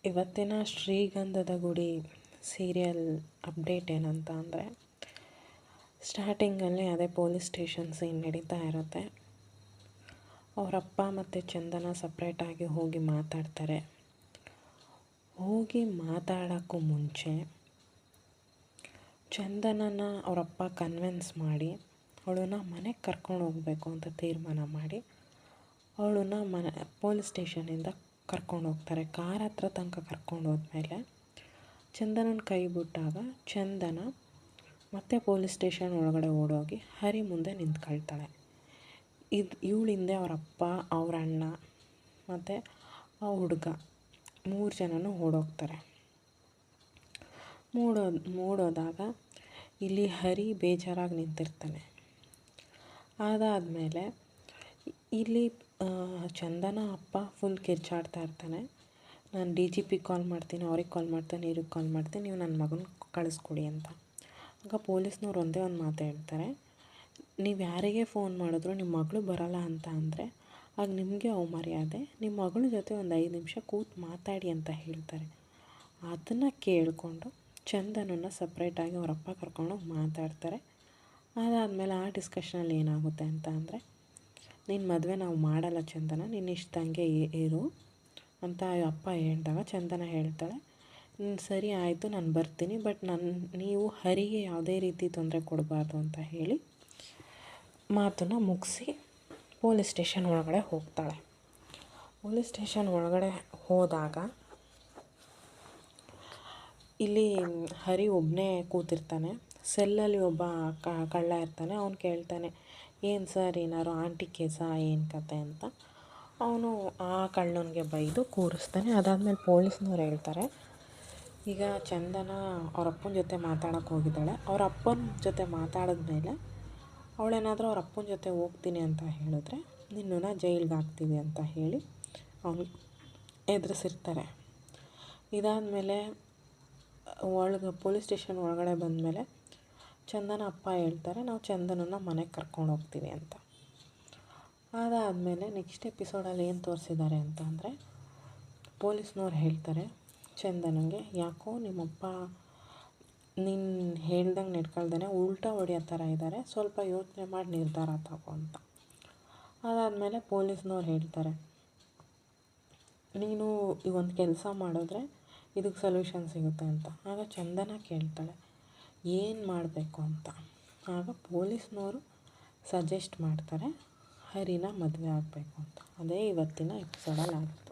ಇವತ್ತಿನ ಶ್ರೀಗಂಧದ ಗುಡಿ ಸೀರಿಯಲ್ ಅಪ್ಡೇಟ್ ಏನಂತ ಅಂದರೆ, ಸ್ಟಾರ್ಟಿಂಗಲ್ಲಿ ಅದೇ ಪೊಲೀಸ್ ಸ್ಟೇಷನ್ ಸೀನ್ ನಡೀತಾ ಇರುತ್ತೆ. ಅವರಪ್ಪ ಮತ್ತು ಚಂದನ ಸಪ್ರೇಟಾಗಿ ಹೋಗಿ ಮಾತಾಡ್ತಾರೆ. ಹೋಗಿ ಮಾತಾಡೋಕ್ಕೂ ಮುಂಚೆ ಚಂದನನ ಅವರಪ್ಪ ಕನ್ವಿನ್ಸ್ ಮಾಡಿ ಅವಳನ್ನ ಮನೆಗೆ ಕರ್ಕೊಂಡು ಹೋಗಬೇಕು ಅಂತ ತೀರ್ಮಾನ ಮಾಡಿ ಅವಳನ್ನ ಪೊಲೀಸ್ ಸ್ಟೇಷನಿಂದ ಕರ್ಕೊಂಡು ಹೋಗ್ತಾರೆ. ಕಾರ್ ಹತ್ರ ತನಕ ಕರ್ಕೊಂಡು ಹೋದ್ಮೇಲೆ ಚಂದನನ ಕೈ ಬಿಟ್ಟಾಗ ಚಂದನ ಮತ್ತೆ ಪೊಲೀಸ್ ಸ್ಟೇಷನ್ ಒಳಗಡೆ ಓಡೋಗಿ ಹರಿ ಮುಂದೆ ನಿಂತ್ಕೊಳ್ತಾಳೆ. ಇವಳ ಹಿಂದೆ ಅವರಪ್ಪ, ಅವ್ರ ಅಣ್ಣ ಮತ್ತು ಆ ಹುಡುಗ 3 ಜನನೂ ಓಡೋಗ್ತಾರೆ. ಮೂಡೋದಾಗ ಇಲ್ಲಿ ಹರಿ ಬೇಜಾರಾಗಿ ನಿಂತಿರ್ತಾನೆ. ಅದಾದಮೇಲೆ ಇಲ್ಲಿ ಚಂದನ ಅಪ್ಪ ಫುಲ್ ಕಿರ್ಚಾಡ್ತಾ ಇರ್ತಾನೆ. ನಾನು DGP ಕಾಲ್ ಮಾಡ್ತೀನಿ, ಅವ್ರಿಗೆ ಕಾಲ್ ಮಾಡ್ತೀನಿ, ಇವ್ರಿಗೆ ಕಾಲ್ ಮಾಡ್ತೀನಿ, ನೀವು ನನ್ನ ಮಗನ ಕಳಿಸ್ಕೊಡಿ ಅಂತ. ಆಗ ಪೊಲೀಸ್ನವ್ರು ಒಂದೇ ಒಂದು ಮಾತು ಹೇಳ್ತಾರೆ, ನೀವು ಯಾರಿಗೆ ಫೋನ್ ಮಾಡಿದ್ರು ನಿಮ್ಮ ಮಗಳು ಬರೋಲ್ಲ ಅಂತ ಅಂದರೆ ಆಗ ನಿಮಗೆ ಅವಮರ್ಯಾದೆ, ನಿಮ್ಮ ಮಗಳ ಜೊತೆ ಒಂದು 5 ನಿಮಿಷ ಕೂತು ಮಾತಾಡಿ ಅಂತ ಹೇಳ್ತಾರೆ. ಅದನ್ನು ಕೇಳಿಕೊಂಡು ಚಂದನನ್ನು ಸಪ್ರೇಟಾಗಿ ಅವರಪ್ಪ ಕರ್ಕೊಂಡೋಗಿ ಮಾತಾಡ್ತಾರೆ. ಅದಾದಮೇಲೆ ಆ ಡಿಸ್ಕಷನಲ್ಲಿ ಏನಾಗುತ್ತೆ ಅಂತ ಅಂದರೆ, ನಿನ್ನ ಮದುವೆ ನಾವು ಮಾಡಲ್ಲ ಚಂದನ, ನಿನ್ನ ಇಷ್ಟಂಗೆ ಇರು ಅಂತ ಅಪ್ಪ ಹೇಳಿದಾಗ ಚಂದನ ಹೇಳ್ತಾಳೆ, ಸರಿ ಆಯಿತು ನಾನು ಬರ್ತೀನಿ, ಬಟ್ ನೀವು ಹರಿಗೆ ಯಾವುದೇ ರೀತಿ ತೊಂದರೆ ಕೊಡಬಾರ್ದು ಅಂತ ಹೇಳಿ ಮಾತನ್ನು ಮುಗಿಸಿ ಪೊಲೀಸ್ ಸ್ಟೇಷನ್ ಒಳಗಡೆ ಹೋಗ್ತಾಳೆ. ಪೊಲೀಸ್ ಸ್ಟೇಷನ್ ಒಳಗಡೆ ಹೋದಾಗ ಇಲ್ಲಿ ಹರಿ ಒಬ್ಬನೇ ಕೂತಿರ್ತಾನೆ. ಸೆಲ್ಲಲ್ಲಿ ಒಬ್ಬ ಕಳ್ಳ ಇರ್ತಾನೆ. ಅವನು ಕೇಳ್ತಾನೆ, ಏನು ಸರ್ ಏನಾರು ಆಂಟಿ ಕೇಸಾ ಏನು ಕತೆ ಅಂತ. ಅವನು ಆ ಕಳ್ಳನಿಗೆ ಬೈದು ಕೂರಿಸ್ತಾನೆ. ಅದಾದಮೇಲೆ ಪೊಲೀಸ್ನವ್ರು ಹೇಳ್ತಾರೆ, ಈಗ ಚಂದನ ಅವರಪ್ಪನ ಜೊತೆ ಮಾತಾಡೋಕ್ಕೆ ಹೋಗಿದ್ದಾಳೆ, ಅವ್ರ ಅಪ್ಪನ ಜೊತೆ ಮಾತಾಡಿದ್ಮೇಲೆ ಅವಳೇನಾದರೂ ಅವ್ರ ಅಪ್ಪನ ಜೊತೆ ಹೋಗ್ತೀನಿ ಅಂತ ಹೇಳಿದ್ರೆ ನಿನ್ನನ್ನು ಜೈಲಿಗೆ ಹಾಕ್ತೀವಿ ಅಂತ ಹೇಳಿ ಅವನು ಎದುರಿಸಿರ್ತಾರೆ. ಇದಾದಮೇಲೆ ಪೊಲೀಸ್ ಸ್ಟೇಷನ್ ಒಳಗಡೆ ಬಂದಮೇಲೆ ಚಂದನ ಅಪ್ಪ ಹೇಳ್ತಾರೆ, ನಾವು ಚಂದನನ್ನು ಮನೆಗೆ ಕರ್ಕೊಂಡು ಹೋಗ್ತೀವಿ ಅಂತ. ಅದಾದಮೇಲೆ ನೆಕ್ಸ್ಟ್ ಎಪಿಸೋಡಲ್ಲಿ ಏನು ತೋರಿಸಿದ್ದಾರೆ ಅಂತ ಅಂದರೆ, ಪೊಲೀಸ್ನವ್ರು ಹೇಳ್ತಾರೆ ಚಂದನಂಗೆ, ಯಾಕೋ ನಿಮ್ಮಪ್ಪ ನೀನು ಹೇಳ್ದಂಗೆ ನಡ್ಕೊಳ್ದೇ ಉಲ್ಟಾ ಹೊಡೆಯೋ ಥರ ಇದ್ದಾರೆ, ಸ್ವಲ್ಪ ಯೋಚನೆ ಮಾಡಿ ನಿರ್ಧಾರ ತಗೋ ಅಂತ. ಅದಾದಮೇಲೆ ಪೊಲೀಸ್ನವ್ರು ಹೇಳ್ತಾರೆ, ನೀನು ಈ ಒಂದು ಕೆಲಸ ಮಾಡಿದ್ರೆ ಇದಕ್ಕೆ ಸೊಲ್ಯೂಷನ್ ಸಿಗುತ್ತೆ ಅಂತ. ಆಗ ಚಂದನ ಕೇಳ್ತಾಳೆ ಏನು ಮಾಡಬೇಕು ಅಂತ. ಆಗ ಪೊಲೀಸ್ನವರು ಸಜೆಸ್ಟ್ ಮಾಡ್ತಾರೆ ಹರಿನ ಮದುವೆ ಆಗಬೇಕು ಅಂತ. ಅದೇ ಇವತ್ತಿನ ಎಪಿಸೋಡಲ್ಲಿ ಆಗುತ್ತೆ.